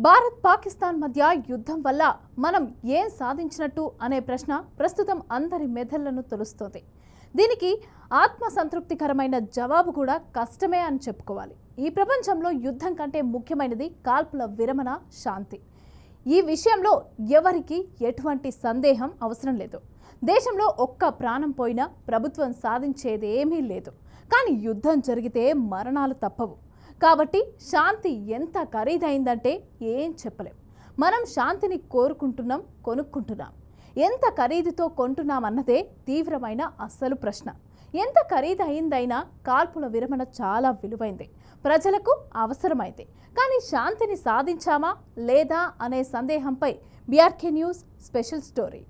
భారత్ పాకిస్తాన్ మధ్య యుద్ధం వల్ల మనం ఏం సాధించినట్టు అనే ప్రశ్న ప్రస్తుతం అందరి మెదళ్లను తొలుస్తోంది. దీనికి ఆత్మసంతృప్తికరమైన జవాబు కూడా కష్టమే అని చెప్పుకోవాలి. ఈ ప్రపంచంలో యుద్ధం కంటే ముఖ్యమైనది కాల్పుల విరమణ, శాంతి. ఈ విషయంలో ఎవరికి ఎటువంటి సందేహం అవసరం లేదు. దేశంలో ఒక్క ప్రాణం పోయినా ప్రభుత్వం సాధించేది ఏమీ లేదు. కానీ యుద్ధం జరిగితే మరణాలు తప్పవు. కాబట్టి శాంతి ఎంత ఖరీదైందంటే ఏం చెప్పలేం. మనం శాంతిని కోరుకుంటున్నాం, కొనుక్కుంటున్నాం. ఎంత ఖరీదుతో కొంటున్నాం అన్నదే తీవ్రమైన అస్సలు ప్రశ్న. ఎంత ఖరీదైందైనా కాల్పుల విరమణ చాలా విలువైంది, ప్రజలకు అవసరమైంది. కానీ శాంతిని సాధించామా లేదా అనే సందేహంపై బీఆర్కే న్యూస్ స్పెషల్ స్టోరీ.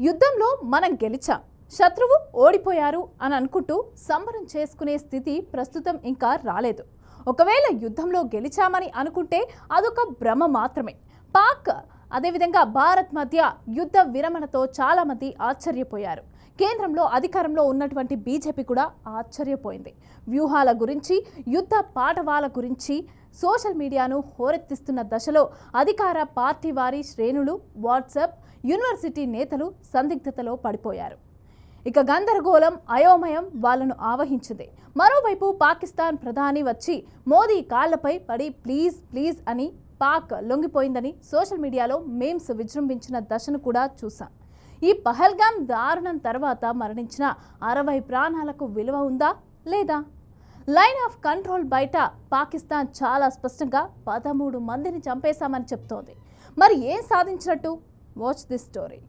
యుద్ధంలో మనం గెలిచాం, శత్రువు ఓడిపోయారు అని అనుకుంటూ సంబరం చేసుకునే స్థితి ప్రస్తుతం ఇంకా రాలేదు. ఒకవేళ యుద్ధంలో గెలిచామని అనుకుంటే అదొక భ్రమ మాత్రమే. పాక్ అదేవిధంగా భారత్ మధ్య యుద్ధ విరమణతో చాలామంది ఆశ్చర్యపోయారు. కేంద్రంలో అధికారంలో ఉన్నటువంటి బీజేపీ కూడా ఆశ్చర్యపోయింది. వ్యూహాల గురించి, యుద్ధ పాఠవాల గురించి సోషల్ మీడియాను హోరెత్తిస్తున్న దశలో అధికార పార్టీ వారి శ్రేణులు, వాట్సాప్, యూనివర్సిటీ నేతలు సందిగ్ధతలో పడిపోయారు. ఇక గందరగోళం, అయోమయం వాళ్ళను ఆవహించింది. మరోవైపు పాకిస్తాన్ ప్రధాని వచ్చి మోదీ కాళ్లపై పడి ప్లీజ్ ప్లీజ్ అని పాక్ లొంగిపోయిందని సోషల్ మీడియాలో మేమ్స్ విజృంభించిన దశను కూడా చూసాం. ఈ పహల్గాం దారుణం తర్వాత మరణించిన 60 ప్రాణాలకు విలువ ఉందా లేదా? లైన్ ఆఫ్ కంట్రోల్ బయట పాకిస్తాన్ చాలా స్పష్టంగా 13 మందిని చంపేశామని చెప్తోంది. మరి ఏం సాధించినట్టు? Watch this story.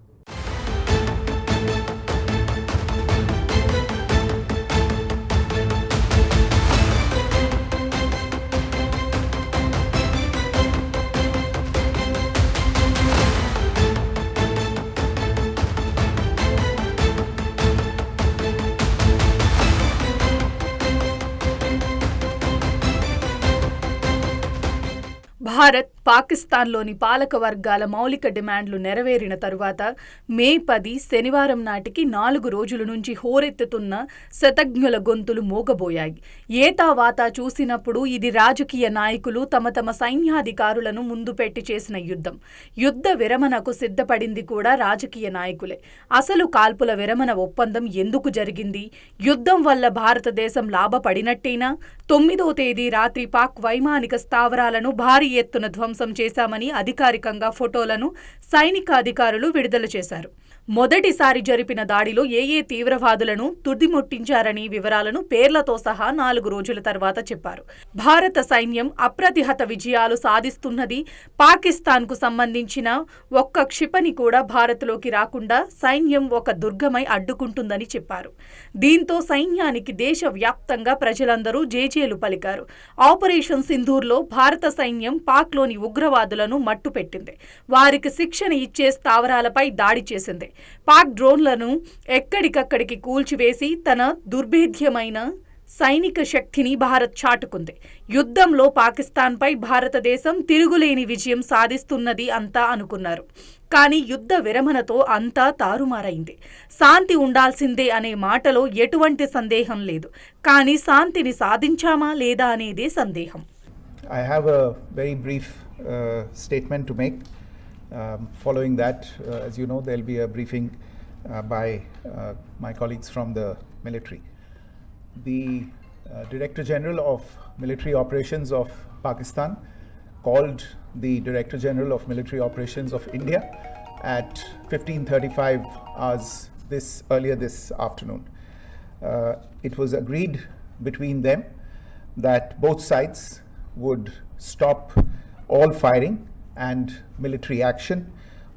భారత్ పాకిస్తాన్లోని పాలక వర్గాల మౌలిక డిమాండ్లు నెరవేరిన తరువాత మే 10 శనివారం నాటికి 4 రోజుల నుంచి హోరెత్తుతున్న శతజ్ఞుల గొంతులు మోగబోయాయి. ఏతావాతా చూసినప్పుడు ఇది రాజకీయ నాయకులు తమ సైన్యాధికారులను ముందు పెట్టి చేసిన యుద్ధం. యుద్ధ విరమణకు సిద్ధపడింది కూడా రాజకీయ నాయకులే. అసలు కాల్పుల విరమణ ఒప్పందం ఎందుకు జరిగింది? యుద్ధం వల్ల భారతదేశం లాభపడినట్టేనా? 9వ తేదీ రాత్రి పాక్ వైమానిక స్థావరాలను భారీ ఎత్తున ధ్వంసం చేశామని అధికారికంగా ఫోటోలను సైనిక అధికారులు విడుదల చేశారు. మొదటిసారి జరిపిన దాడిలో ఏ తీవ్రవాదులను తుదిముట్టించారని వివరాలను పేర్లతో సహా 4 రోజుల తర్వాత చెప్పారు. భారత సైన్యం అప్రతిహత విజయాలు సాధిస్తున్నది. పాకిస్తాన్కు సంబంధించిన ఒక్క క్షిపణి కూడా భారత్లోకి రాకుండా సైన్యం ఒక దుర్గమై అడ్డుకుంటుందని చెప్పారు. దీంతో సైన్యానికి దేశవ్యాప్తంగా ప్రజలందరూ జేజేలు పలికారు. ఆపరేషన్ సింధూర్లో భారత సైన్యం పాక్లోని ఉగ్రవాదులను మట్టుపెట్టింది. వారికి శిక్షణ ఇచ్చే స్థావరాలపై దాడి చేసింది. పాక్ డ్రోన్లను ఎక్కడికక్కడికి కూల్చివేసి తన దుర్భేద్యమైన సైనిక శక్తిని భారత్ చాటుకుంది. యుద్ధంలో పాకిస్తాన్పై భారతదేశం తిరుగులేని విజయం సాధిస్తున్నది అంతా అనుకున్నారు. కానీ యుద్ధ విరమణతో అంతా తారుమారైంది. శాంతి ఉండాల్సిందే అనే మాటలో ఎటువంటి సందేహం లేదు. కానీ శాంతిని సాధించామా లేదా అనేదే సందేహం. I have a very brief statement to make. Following that, as you know, there will be a briefing by my colleagues from the military. The Director General of Military Operations of Pakistan called the Director General of Military Operations of India at 15:35 hours earlier this afternoon. It was agreed between them that both sides would stop all firing and military action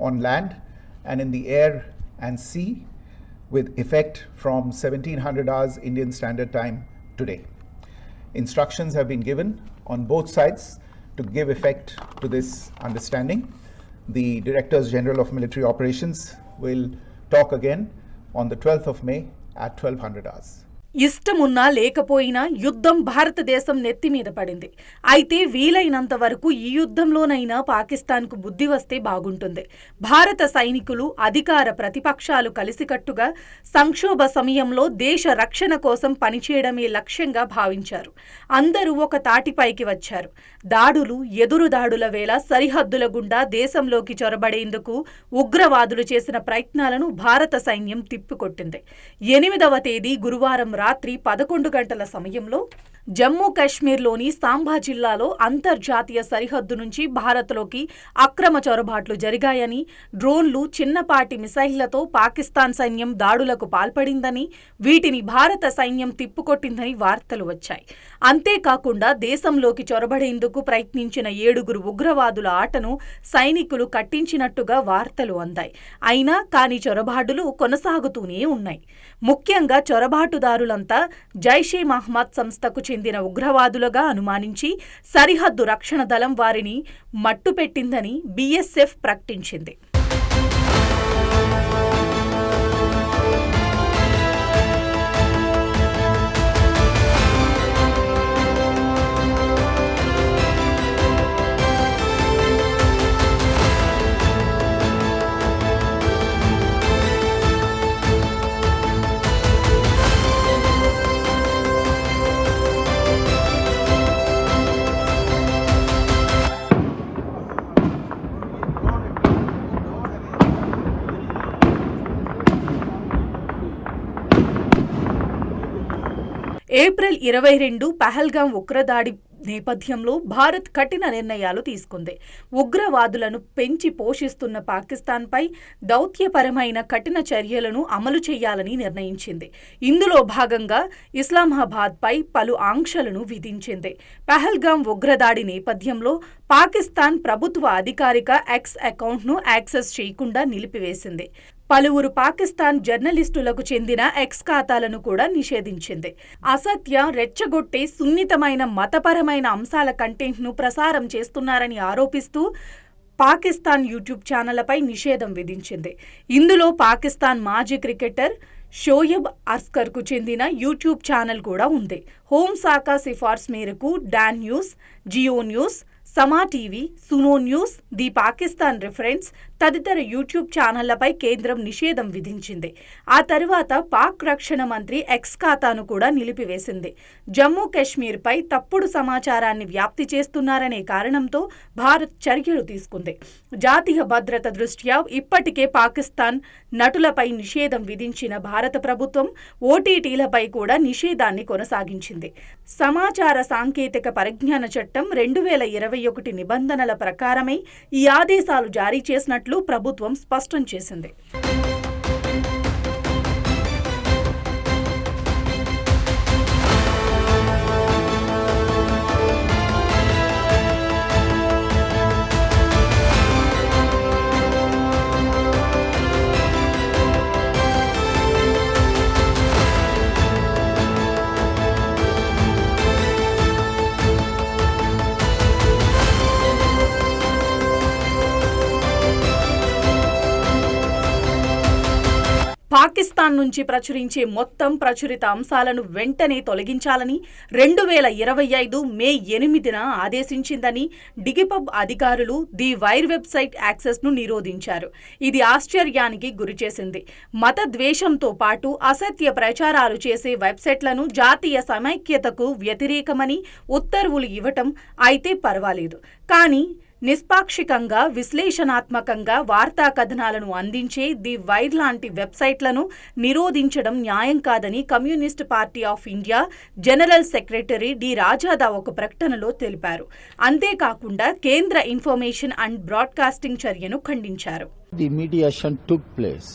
on land and in the air and sea with effect from 1700 hours Indian Standard Time today. Instructions have been given on both sides to give effect to this understanding. The Directors General of Military Operations will talk again on the 12th of May at 1200 hours. ఇష్టమున్నా లేకపోయినా యుద్ధం భారతదేశం నెత్తి మీద పడింది. అయితే వీలైనంత వరకు ఈ యుద్ధంలోనైనా పాకిస్తాన్కు బుద్ధి వస్తే బాగుంటుంది. భారత సైనికులు, అధికార ప్రతిపక్షాలు కలిసికట్టుగా సంక్షోభ సమయంలో దేశ రక్షణ కోసం పనిచేయడమే లక్ష్యంగా భావించారు. అందరూ ఒక తాటిపైకి వచ్చారు. దాడులు, ఎదురు దాడుల వేళ సరిహద్దుల గుండా దేశంలోకి చొరబడేందుకు ఉగ్రవాదులు చేసిన ప్రయత్నాలను భారత సైన్యం తిప్పికొట్టింది. 8వ తేదీ గురువారం రాత్రి 11 గంటల సమయంలో జమ్మూ కాశ్మీర్లోని సాంబా జిల్లాలో అంతర్జాతీయ సరిహద్దు నుంచి భారత్లోకి అక్రమ చొరబాట్లు జరిగాయని, డ్రోన్లు, చిన్నపాటి మిసైళ్లతో పాకిస్తాన్ సైన్యం దాడులకు పాల్పడిందని, వీటిని భారత సైన్యం తిప్పుకొట్టిందని వార్తలు వచ్చాయి. అంతేకాకుండా దేశంలోకి చొరబడేందుకు ప్రయత్నించిన 7 ఉగ్రవాదుల ఆటను సైనికులు కట్టించినట్టుగా వార్తలు అందాయి. అయినా కానీ చొరబాటులు కొనసాగుతూనే ఉన్నాయి. ముఖ్యంగా చొరబాటుదారులంతా జైషే మహ్మద్ సంస్థకు చెందిన ఉగ్రవాదులుగా అనుమానించి సరిహద్దు రక్షణ దళం వారిని మట్టుపెట్టిందని బీఎస్ఎఫ్ ప్రకటించింది. ఏప్రిల్ 22 పహల్గాం ఉగ్రదాడి నేపథ్యంలో భారత్ కఠిన నిర్ణయాలు తీసుకుంది. ఉగ్రవాదులను పెంచి పోషిస్తున్న పాకిస్తాన్పై దౌత్యపరమైన కఠిన చర్యలను అమలు చేయాలని నిర్ణయించింది. ఇందులో భాగంగా ఇస్లామాబాద్పై పలు ఆంక్షలను విధించింది. పహల్గాం ఉగ్రదాడి నేపథ్యంలో పాకిస్తాన్ ప్రభుత్వ అధికారిక ఎక్స్ అకౌంట్ను యాక్సెస్ చేయకుండా నిలిపివేసింది. పలువురు పాకిస్తాన్ జర్నలిస్టులకు చెందిన ఎక్స్ ఖాతాలను కూడా నిషేధించింది. అసత్య, రెచ్చగొట్టే, సున్నితమైన మతపరమైన అంశాల కంటెంట్ను ప్రసారం చేస్తున్నారని ఆరోపిస్తూ పాకిస్తాన్ యూట్యూబ్ ఛానళ్లపై నిషేధం విధించింది. ఇందులో పాకిస్తాన్ మాజీ క్రికెటర్ షోయబ్ అఖ్తర్కు చెందిన యూట్యూబ్ ఛానల్ కూడా ఉంది. హోంశాఖ సిఫార్సు మేరకు Dawn News, Geo News, Samaa TV, Suno News, the Pakistan reference తదితర యూట్యూబ్ ఛానళ్లపై కేంద్రం నిషేధం విధించింది. ఆ తర్వాత పాక్ రక్షణ మంత్రి ఎక్స్ ఖాతాను కూడా నిలిపివేసింది. జమ్మూ కాశ్మీర్పై తప్పుడు సమాచారాన్ని వ్యాప్తి చేస్తున్నారనే కారణంతో భారత్ చర్యలు తీసుకుంది. జాతీయ భద్రత దృష్ట్యా ఇప్పటికే పాకిస్తాన్ నటులపై నిషేధం విధించిన భారత ప్రభుత్వం ఓటీటీలపై కూడా నిషేధాన్ని కొనసాగించింది. సమాచార సాంకేతిక పరిజ్ఞాన చట్టం 2021 నిబంధనల ప్రకారమే ఈ ఆదేశాలు జారీ చేసినట్లు ప్రభుత్వం స్పష్టం చేసింది. పాకిస్తాన్ నుంచి ప్రచురించే మొత్తం ప్రచురిత అంశాలను వెంటనే తొలగించాలని 2025 మే 8న ఆదేశించిందని డిగిపబ్ అధికారులు ది వైర్ వెబ్సైట్ యాక్సెస్ను నిరోధించారు. ఇది ఆశ్చర్యానికి గురిచేసింది. మత ద్వేషంతో పాటు అసత్య ప్రచారాలు చేసే వెబ్సైట్లను జాతీయ సమైక్యతకు వ్యతిరేకమని ఉత్తర్వులు ఇవ్వటం అయితే పర్వాలేదు, కానీ నిష్పాక్షికంగా, విశ్లేషణాత్మకంగా వార్తా కథనాలను అందించే ది వైర్ లాంటి వెబ్సైట్లను నిరోధించడం న్యాయం కాదని communist party of India general secretary D రాజాదా ఒక ప్రకటనలో తెలిపారు. అంతేకాకుండా కేంద్ర ఇన్ఫర్మేషన్ అండ్ బ్రాడ్కాస్టింగ్ చర్యను ఖండించారు. The mediation took place,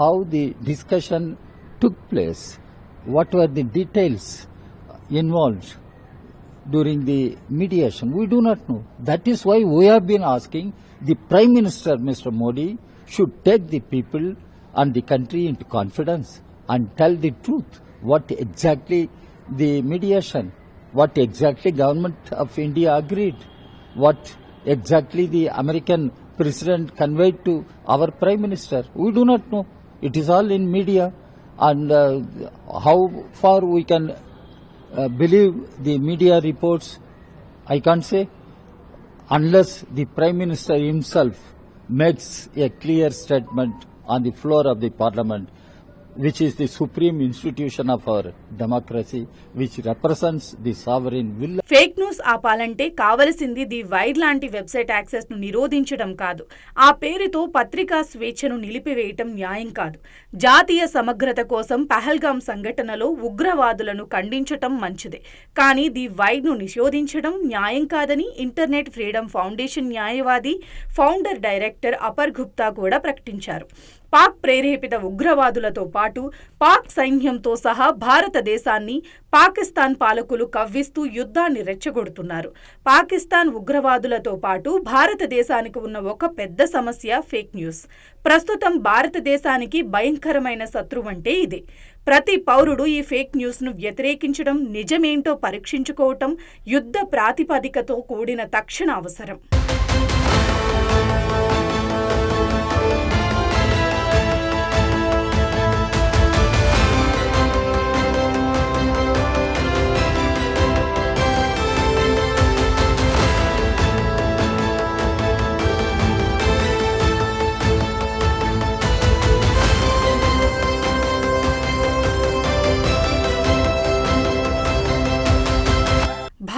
how the discussion took place, what were the details involved during the mediation, we do not know. That is why we have been asking the Prime Minister, Mr. Modi, should take the people and the country into confidence and tell the truth. What exactly the mediation, what exactly government of India agreed, what exactly the American President conveyed to our Prime Minister. We do not know. It is all in media, and how far we can believe the media reports, I can't say, unless the Prime Minister himself makes a clear statement on the floor of the Parliament, which is the supreme institution of our democracy, which represents the sovereign will. Fake news ఆపాలంటే కావలసింది the wire లాంటి website access ను నిరోధించడం కాదు. ఆ పేరుతో పత్రికా స్వేచ్ఛను నిలిపివేయటం న్యాయం కాదు. జాతీయ సమగ్రత కోసం పహల్గాం సంఘటనలో ఉగ్రవాదులను ఖండించటం మంచిదే, కానీ ది వైడ్ ను నిషేధించడం న్యాయం కాదని ఇంటర్నెట్ ఫ్రీడమ్ ఫౌండేషన్ న్యాయవాది, ఫౌండర్ డైరెక్టర్ అపర్ గుప్తా కూడా ప్రకటించారు. పాక్ ప్రేరేపిత ఉగ్రవాదులతో పాటు పాక్ సైన్యంతో సహా భారతదేశాన్ని పాకిస్తాన్ పాలకులు కవ్విస్తూ యుద్ధాన్ని రెచ్చగొడుతున్నారు. పాకిస్తాన్ ఉగ్రవాదులతో పాటు భారతదేశానికి ఉన్న ఒక పెద్ద సమస్య ఫేక్ న్యూస్. ప్రస్తుతం భారతదేశానికి భయంకరమైన శత్రువంటే ఇదే. ప్రతి పౌరుడు ఈ ఫేక్ న్యూస్ను వ్యతిరేకించడం, నిజమేంటో పరీక్షించుకోవటం యుద్ధ ప్రాతిపదికతో కూడిన తక్షణ అవసరం.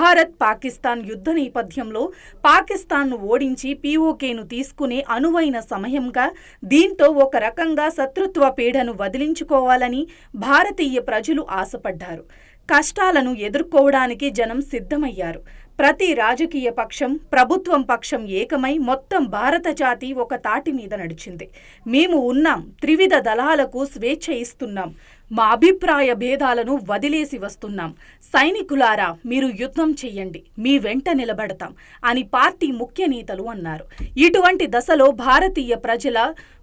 భారత్ పాకిస్తాన్ యుద్ధ నేపథ్యంలో పాకిస్తాన్ను ఓడించి పీఓకేను తీసుకునే అనువైన సమయంగా, దీంతో ఒక రకంగా శత్రుత్వ పీడను వదిలించుకోవాలని భారతీయ ప్రజలు ఆశపడ్డారు. కష్టాలను ఎదుర్కోవడానికి జనం సిద్ధమయ్యారు. ప్రతి రాజకీయ పక్షం, ప్రభుత్వం పక్షం ఏకమై మొత్తం భారత జాతి ఒక తాటి మీద నడిచింది. మేము ఉన్నాం, త్రివిధ దళాలకు స్వేచ్ఛ ఇస్తున్నాం, మా అభిప్రాయ భేదాలను వదిలేసి వస్తున్నాం, సైనికులారా మీరు యుద్ధం చెయ్యండి, మీ వెంట నిలబడతాం అని పార్టీ ముఖ్య నేతలు అన్నారు. ఇటువంటి దశలో భారతీయ ప్రజల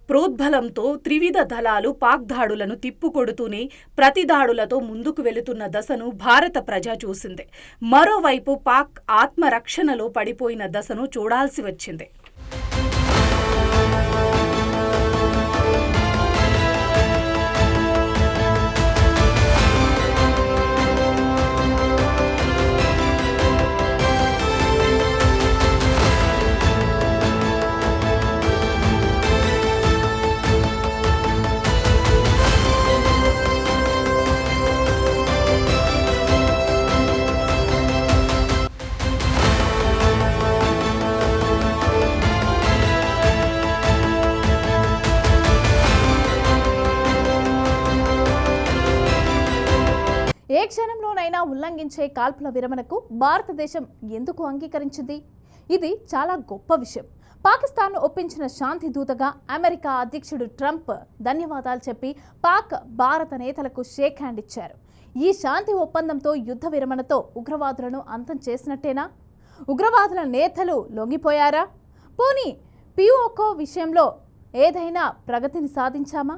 ప్రోద్బలంతో త్రివిధ దళాలు పాక్ దాడులను తిప్పుకొడుతూనే ప్రతిదాడులతో ముందుకు వెళుతున్న దశను భారత ప్రజ చూసింది. మరోవైపు పాక్ ఆత్మరక్షణలో పడిపోయిన దశను చూడాల్సి వచ్చింది. ఏ క్షణంలోనైనా ఉల్లంఘించే కాల్పుల విరమణకు భారతదేశం ఎందుకు అంగీకరించింది? ఇది చాలా గొప్ప విషయం. పాకిస్తాన్ను ఒప్పించిన శాంతి దూతగా అమెరికా అధ్యక్షుడు ట్రంప్ ధన్యవాదాలు చెప్పి పాక్ భారత నేతలకు షేక్ హ్యాండ్ ఇచ్చారు. ఈ శాంతి ఒప్పందంతో యుద్ధ విరమణతో ఉగ్రవాదులను అంతం చేసినట్టేనా? ఉగ్రవాదుల నేతలు లొంగిపోయారా? పోనీ పిఓకే విషయంలో ఏదైనా ప్రగతిని సాధించామా?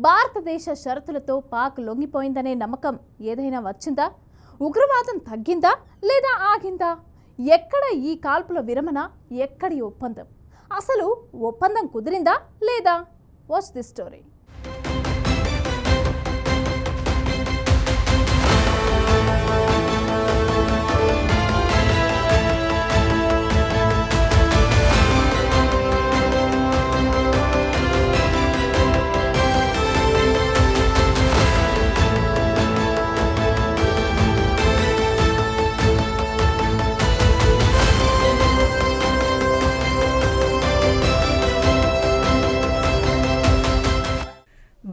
భారతదేశ షరతులతో పాక్ లొంగిపోయిందనే నమ్మకం ఏదైనా వచ్చిందా? ఉగ్రవాదం తగ్గిందా లేదా ఆగిందా? ఎక్కడ ఈ కాల్పుల విరమణ? ఎక్కడి ఒప్పందం? అసలు ఒప్పందం కుదిరిందా లేదా? Watch this story.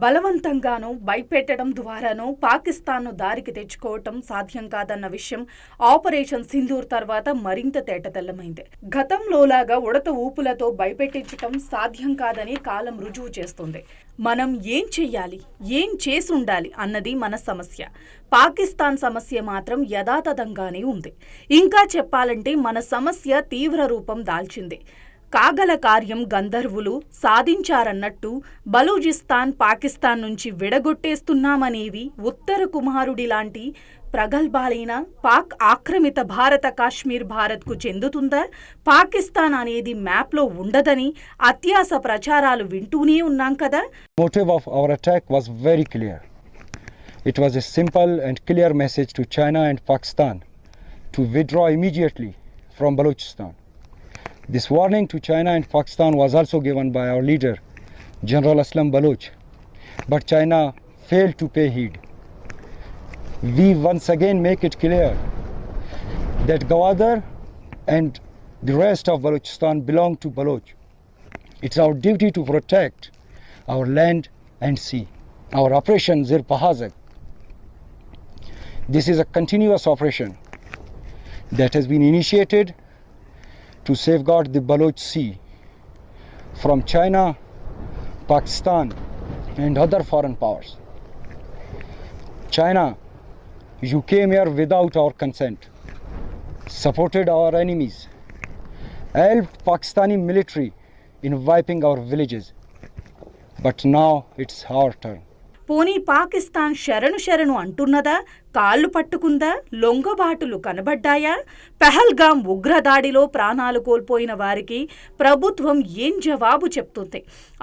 బలవంతంగానో భయపెట్టడం ద్వారానో పాకిస్తాన్ను దారికి తెచ్చుకోవటం సాధ్యం కాదన్న విషయం ఆపరేషన్ సింధూర్ తర్వాత మరింత తేటతెల్లమైంది. గతంలోలాగా ఉడత ఊపులతో భయపెట్టించటం సాధ్యం కాదని కాలం రుజువు చేస్తుంది. మనం ఏం చెయ్యాలి, ఏం చేసుండాలి అన్నది మన సమస్య. పాకిస్తాన్ సమస్య మాత్రం యథాతథంగానే ఉంది. ఇంకా చెప్పాలంటే మన సమస్య తీవ్ర రూపం దాల్చింది. కాగల కార్యం గంధర్వులు సాధించారన్నట్టు బలూచిస్తాన్ పాకిస్తాన్ నుంచి విడగొట్టేస్తున్నామనేవి ఉత్తర కుమారుడి లాంటి ప్రగల్భాలైన పాక్ ఆక్రమిత భారత కాశ్మీర్ భారత్కు చెందుతుందా, పాకిస్తాన్ అనేది మ్యాప్లో ఉండదని అత్యాస ప్రచారాలు వింటూనే ఉన్నాం కదా. Motive of our attack was very clear. It was a simple and clear message to China and Pakistan to withdraw immediately from Balochistan. This warning to China and Pakistan was also given by our leader, General Aslam Baloch, but China failed to pay heed. We once again make it clear that Gwadar and the rest of Balochistan belong to Baloch. It's our duty to protect our land and sea. Our operation Zir Pahazak. This is a continuous operation that has been initiated to safeguard the Baloch Sea from China, Pakistan and other foreign powers. China, you came here without our consent, supported our enemies, helped Pakistani military in wiping our villages. But now it's our turn. పోనీ పాకిస్తాన్ శరణు అంటున్నదా, కాళ్ళు పట్టుకుందా, లొంగబాటులు కనబడ్డాయా? పెహల్గాం ఉగ్రదాడిలో ప్రాణాలు కోల్పోయిన వారికి ప్రభుత్వం ఏం జవాబు చెప్తుంది?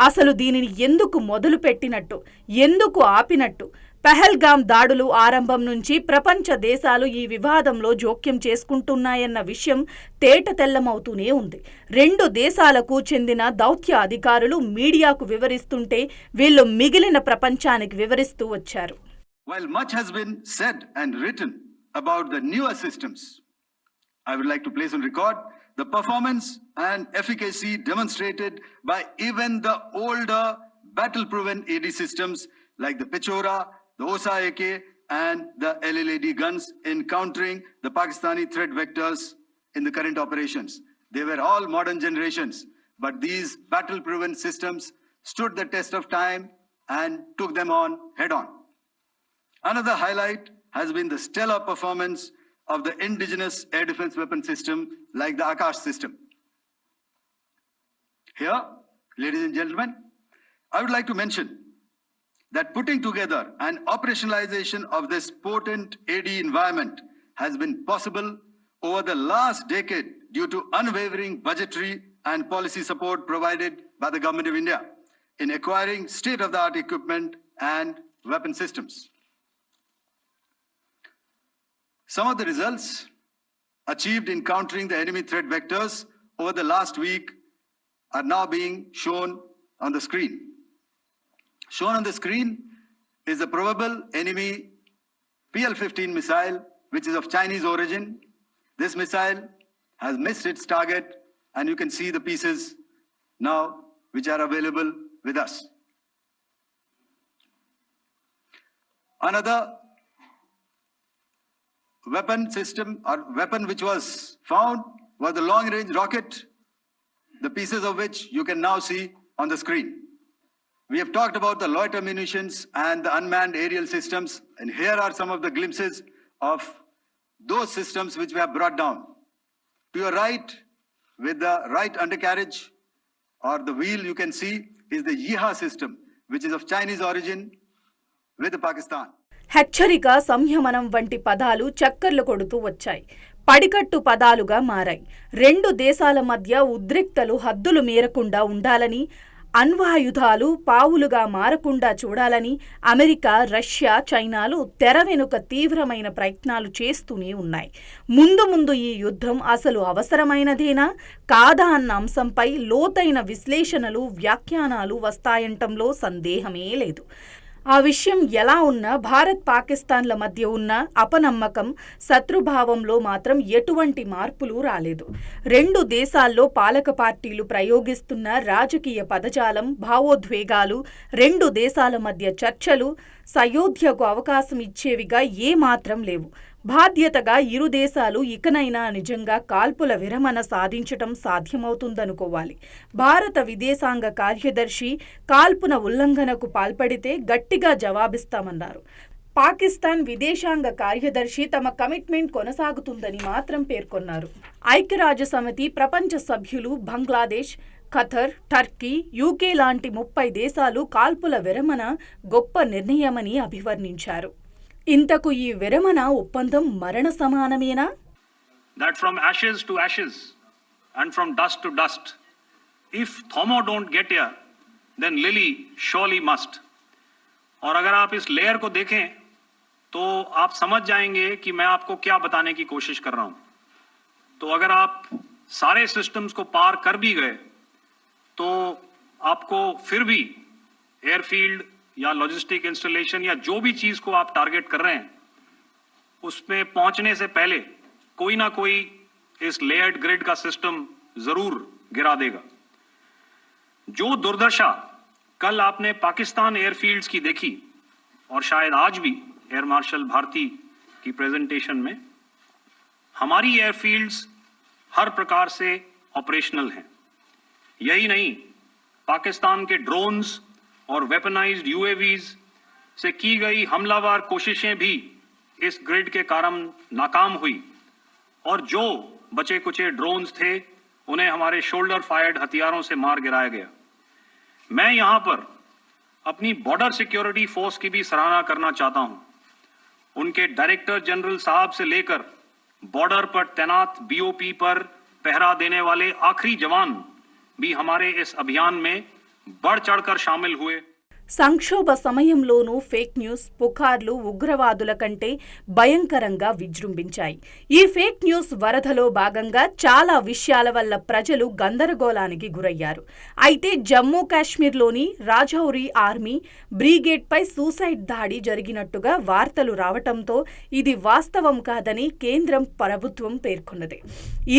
అసలు దీనిని ఎందుకు మొదలుపెట్టినట్టు, ఎందుకు ఆపినట్టు? పెహల్గాం దాడులు ఆరంభం నుంచి ప్రపంచ దేశాలు ఈ వివాదంలో జోక్యం చేసుకుంటున్నాయన్న విషయం తేటతెల్లమవుతూనే ఉంది. 2 దేశాలకు చెందిన దౌత్య అధికారులు మీడియాకు వివరిస్తుంటే వీళ్ళు మిగిలిన ప్రపంచానికి వివరిస్తూ వచ్చారు. While much has been said and written about the newer systems, I would like to place on record the performance and efficacy demonstrated by even the older battle-proven AD systems like the Pechora, the Osa AK and the LLAD guns in countering the Pakistani threat vectors in the current operations. They were all modern generations, but these battle-proven systems stood the test of time and took them on head-on. Another highlight has been the stellar performance of the indigenous air defense weapon system like the Akash system. Here, ladies and gentlemen, I would like to mention that putting together an operationalization of this potent AD environment has been possible over the last decade due to unwavering budgetary and policy support provided by the Government of India in acquiring state-of-the-art equipment and weapon systems. Some of the results achieved in countering the enemy threat vectors over the last week are now being shown on the screen. Shown on the screen is the probable enemy PL-15 missile, which is of Chinese origin. This missile has missed its target, and you can see the pieces now which are available with us. Another weapon system or weapon which was found was the long-range rocket, the pieces of which you can now see on the screen. We have talked about the loiter munitions and the unmanned aerial systems, and here are some of the glimpses of those systems which we have brought down. To your right, with the right undercarriage or the wheel you can see is the Yeeha system, which is of Chinese origin with Pakistan. హెచ్చరిక, సంయమనం వంటి పదాలు చక్కర్లు కొడుతూ వచ్చాయి. పడికట్టు పదాలుగా మారాయి. 2 దేశాల మధ్య ఉద్రిక్తలు హద్దులు మీరకుండా ఉండాలని, అణ్వాయుధాలు పావులుగా మారకుండా చూడాలని అమెరికా, రష్యా, చైనాలు తెర వెనుక తీవ్రమైన ప్రయత్నాలు చేస్తూనే ఉన్నాయి. ముందు ఈ యుద్ధం అసలు అవసరమైనదేనా కాదా అన్న అంశంపై లోతైన విశ్లేషణలు, వ్యాఖ్యానాలు వస్తాయంటంలో సందేహమే లేదు. ఆ విషయం ఎలా ఉన్నా భారత్ పాకిస్తాన్ల మధ్య ఉన్న అపనమ్మకం, శత్రుభావంలో మాత్రం ఎటువంటి మార్పులు రాలేదు. 2 దేశాల్లో పాలక పార్టీలు ప్రయోగిస్తున్న రాజకీయ పదజాలం, భావోద్వేగాలు, 2 దేశాల మధ్య చర్చలు సయోధ్యకు అవకాశం ఇచ్చేవిగా ఏమాత్రం లేవు. బాధ్యతగా ఇరు దేశాలు ఇకనైనా నిజంగా కాల్పుల విరమణ సాధించటం సాధ్యమవుతుందనుకోవాలి. భారత విదేశాంగ కార్యదర్శి కాల్పుల ఉల్లంఘనకు పాల్పడితే గట్టిగా జవాబిస్తామన్నారు. పాకిస్తాన్ విదేశాంగ కార్యదర్శి తమ కమిట్మెంట్ కొనసాగుతుందని మాత్రం పేర్కొన్నారు. ఐక్యరాజ్యసమితి ప్రపంచ సభ్యులు బంగ్లాదేశ్, ఖతర్, టర్కీ, యూకే లాంటి 30 దేశాలు కాల్పుల విరమణ గొప్ప నిర్ణయమని అభివర్ణించారు. ఇంతకు ఈ విరమణ ఒప్పందం మరణ సమానమేనా? That from ashes to ashes and from dust to dust, if Thomo don't get here, then Lily surely must. और अगर आप इस लेयर को देखें तो आप समझ जाएंगे कि मैं आपको क्या बताने की कोशिश कर रहा हूं. तो अगर आप सारे सिस्टम्स को पार कर भी गए तो आपको फिर भी एयरफील्ड या लॉजिस्टिक इंस्टॉलेशन या जो भी चीज को आप टारगेट कर रहे हैं उसमें पहुंचने से पहले कोई ना कोई इस लेयर्ड ग्रिड का सिस्टम जरूर गिरा देगा. जो दुर्दशा कल आपने पाकिस्तान एयरफील्ड्स की देखी और शायद आज भी एयर मार्शल भारती की प्रेजेंटेशन में, हमारी एयरफील्ड्स हर प्रकार से ऑपरेशनल हैं. यही नहीं, पाकिस्तान के ड्रोन्स और वेपनाइज्ड यूएवीज से की गई हमलावर कोशिशें भी इस ग्रिड के कारण नाकाम हुई और जो बचे कुचे ड्रोन्स थे उन्हें हमारे शोल्डर फायर्ड हथियारों से मार गिराया गया. मैं यहां पर अपनी बॉर्डर सिक्योरिटी फोर्स की भी सराहना करना चाहता हूं. उनके डायरेक्टर जनरल साहब से लेकर बॉर्डर पर तैनात बीओपी पर पहरा देने वाले आखिरी जवान भी हमारे इस अभियान में बढ़ चढ़कर शामिल हुए. సంక్షోభ సమయంలోనూ ఫేక్ న్యూస్, పుకార్లు ఉగ్రవాదుల కంటే భయంకరంగా విజృంభించాయి. ఈ ఫేక్ న్యూస్ వరదలో భాగంగా చాలా విషయాల వల్ల ప్రజలు గందరగోళానికి గురయ్యారు. అయితే జమ్మూ కాశ్మీర్లోని రాజౌరి ఆర్మీ బ్రిగేడ్పై సూసైడ్ దాడి జరిగినట్టుగా వార్తలు రావటంతో ఇది వాస్తవం కాదని కేంద్రం ప్రభుత్వం పేర్కొన్నది.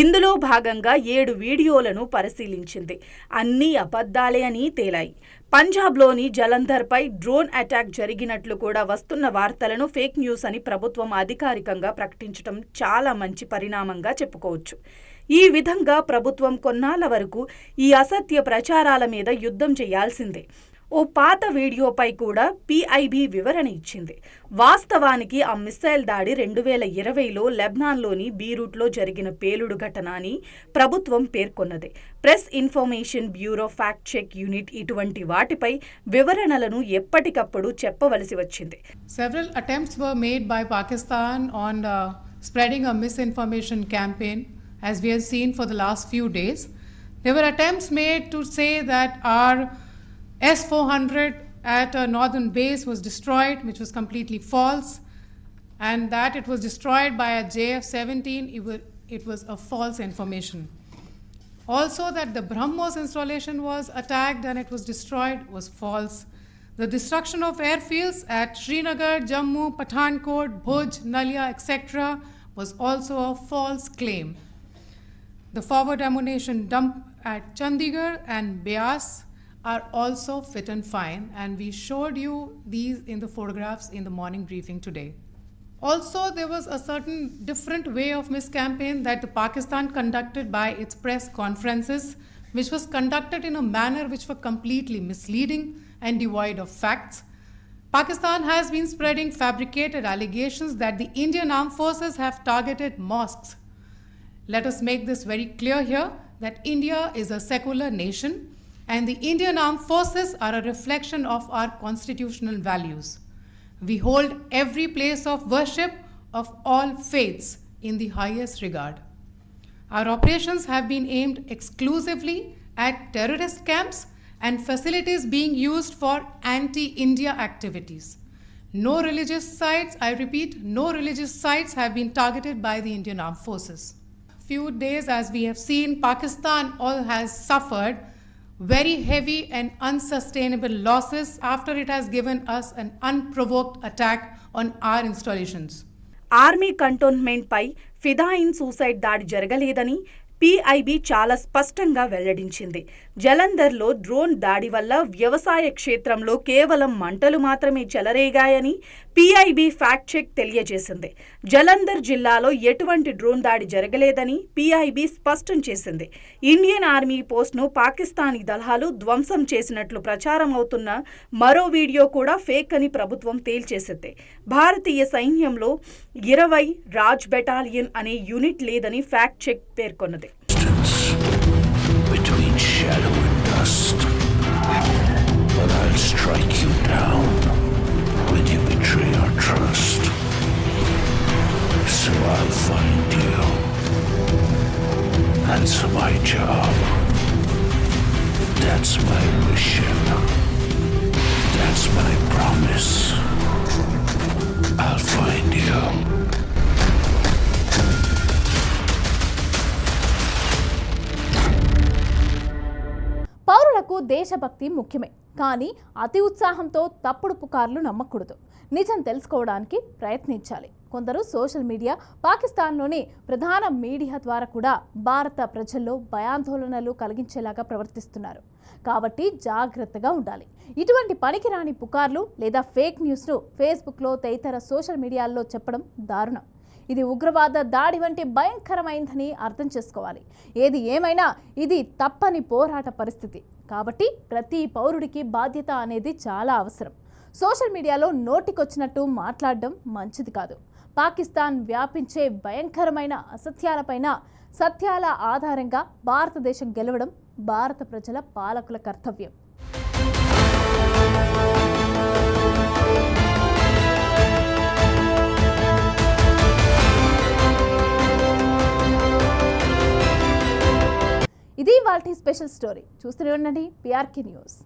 ఇందులో భాగంగా 7 వీడియోలను పరిశీలించింది. అన్నీ అబద్ధాలే అని తేలాయి. పంజాబ్లోని జలంధర్పై డ్రోన్ అటాక్ జరిగినట్లు కూడా వస్తున్న వార్తలను ఫేక్ న్యూస్ అని ప్రభుత్వం అధికారికంగా ప్రకటించడం చాలా మంచి పరిణామంగా చెప్పుకోవచ్చు. ఈ విధంగా ప్రభుత్వం కొన్నాళ్ల వరకు ఈ అసత్య ప్రచారాల మీద యుద్ధం చేయాల్సిందే. ఓ పాత వీడియోపై కూడా పిఐబి వివరణ ఇచ్చింది. వాస్తవానికి ఆ మిస్సైల్ దాడి 2020లో లెబనాన్లోని బీరూట్లో జరిగిన పేలుడు ఘటన అని ప్రభుత్వం పేర్కొన్నది. Press information bureau fact check unit ఇటువంటి వాటిపై వివరణలను ఎప్పటికప్పుడు చెప్పవలసి వచ్చింది. Several attempts were made by Pakistan on spreading a misinformation campaign, as we have seen for the last few days. There were attempts made to say that our S-400 at a northern base was destroyed, which was completely false, and that it was destroyed by a JF-17. It was a false information. Also, that the BrahMos installation was attacked and it was destroyed was false. The destruction of airfields at Srinagar, Jammu, Pathankot, Bhuj, Nalia, etc. was also a false claim. The forward ammunition dump at Chandigarh and Beas are also fit and fine, and we showed you these in the photographs in the morning briefing today. Also, there was a certain different way of miscampaign that the Pakistan conducted by its press conferences, which was conducted in a manner which were completely misleading and devoid of facts. Pakistan has been spreading fabricated allegations that the Indian armed forces have targeted mosques. Let us make this very clear here that India is a secular nation and the Indian armed forces are a reflection of our constitutional values. We hold every place of worship of all faiths in the highest regard. Our operations have been aimed exclusively at terrorist camps and facilities being used for anti-India activities. No religious sites, I repeat, no religious sites have been targeted by the Indian armed forces. Few days, as we have seen, Pakistan all has suffered very heavy and unsustainable losses after it has given us an unprovoked attack on our installations. Army కంటోన్మెంట్పై ఫిదాయిన్ suicide దాడి జరగలేదని, PIB చాలా స్పష్టంగా వెల్లడించింది. జలంధర్లో drone దాడి వల్ల వ్యవసాయ క్షేత్రంలో కేవలం మంటలు మాత్రమే చెలరేగాయని PIB ఫ్యాక్ట్ చెక్ తెలియజేసింది. జలంధర్ జిల్లాలో ఎటువంటి డ్రోన్ దాడి జరగలేదని PIB స్పష్టం చేసింది. ఇండియన్ ఆర్మీ పోస్ట్ను పాకిస్తానీ దళాలు ధ్వంసం చేసినట్లు ప్రచారం అవుతున్న మరో వీడియో కూడా ఫేక్ అని ప్రభుత్వం తేల్చేసింది. భారతీయ సైన్యంలో 20 రాజ్ బెటాలియన్ అనే యూనిట్ లేదని ఫ్యాక్ట్ చెక్ పేర్కొన్నది. Between shadow and dust, but I'll strike you down when you betray our trust. So I'll find you. Answer my job. That's my mission. That's my promise. I'll find you. పౌరులకు దేశభక్తి ముఖ్యమే, కానీ అతి ఉత్సాహంతో తప్పుడు పుకార్లు నమ్మకూడదు. నిజం తెలుసుకోవడానికి ప్రయత్నించాలి. కొందరు సోషల్ మీడియా, పాకిస్తాన్లోని ప్రధాన మీడియా ద్వారా కూడా భారత ప్రజల్లో భయాందోళనలు కలిగించేలాగా ప్రవర్తిస్తున్నారు. కాబట్టి జాగ్రత్తగా ఉండాలి. ఇటువంటి పనికిరాని పుకార్లు లేదా ఫేక్ న్యూస్ను ఫేస్బుక్లో తదితర సోషల్ మీడియాల్లో చెప్పడం దారుణం. ఇది ఉగ్రవాద దాడి వంటి భయంకరమైందని అర్థం చేసుకోవాలి. ఏది ఏమైనా ఇది తప్పని పోరాట పరిస్థితి. కాబట్టి ప్రతి పౌరుడికి బాధ్యత అనేది చాలా అవసరం. సోషల్ మీడియాలో నోటికొచ్చినట్టు మాట్లాడడం మంచిది కాదు. పాకిస్తాన్ వ్యాపించే భయంకరమైన అసత్యాలపైన సత్యాల ఆధారంగా భారతదేశం గెలవడం భారత ప్రజల పాలకుల కర్తవ్యం. ఇది వాల్టీ స్పెషల్ స్టోరీ. చూస్తూనే ఉండండి PRK న్యూస్.